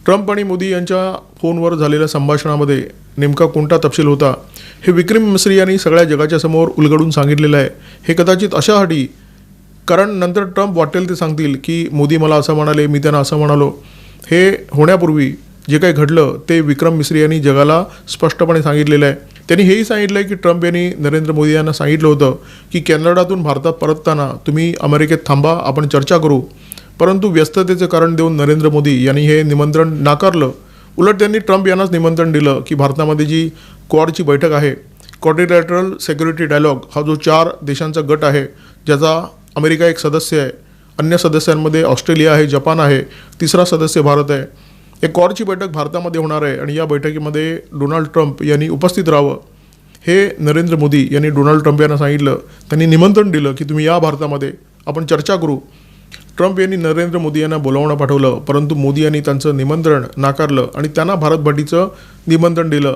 Trump आणि मोदी यांच्या फोनवर झालेल्या संभाषणामध्ये नेमका कोणता तपशील होता हे विक्रम मिस्री यांनी सगळ्या जगाच्या समोर उलगडून सांगितलेलं आहे. हे कदाचित अशासाठी कारण नंतर ट्रम्प वाटेल ते सांगतील की मोदी मला असं म्हणाले, मी त्यांना असं म्हणालो. हे होण्यापूर्वी जे काही घडलं ते विक्रम मिस्री यांनी जगाला स्पष्टपणे सांगितलेलं आहे. त्यांनी हेही सांगितलं आहे की ट्रम्प यांनी नरेंद्र मोदी यांना सांगितलं होतं की कॅनडातून भारतात परतताना तुम्ही अमेरिकेत थांबा, आपण चर्चा करू. परंतु व्यस्ततेचं कारण देऊन नरेंद्र मोदी यांनी हे निमंत्रण नाकारलं. उलट त्यांनी ट्रम्प यांनाच निमंत्रण दिलं की भारतामध्ये जी क्वाडची बैठक आहे, क्वाड्रिलॅटरल सिक्युरिटी डायलॉग, हा जो 4 देशांचा गट आहे ज्याचा अमेरिका एक सदस्य आहे, अन्य सदस्यांमध्ये ऑस्ट्रेलिया आहे, जपान आहे, तिसरा सदस्य भारत आहे. एक क्वाडची बैठक भारतामध्ये होणार आहे आणि या बैठकीमध्ये डोनाल्ड ट्रम्प यांनी उपस्थित राहावं हे नरेंद्र मोदी यांनी डोनाल्ड ट्रम्प यांना सांगितलं. त्यांनी निमंत्रण दिलं की तुम्ही या भारतामध्ये, आपण चर्चा करू. ट्रम्प यांनी नरेंद्र मोदी यांना बोलावणं पाठवलं, परंतु मोदी यांनी त्यांचं निमंत्रण नाकारलं आणि त्यांना भारत भेटीचं निमंत्रण दिलं.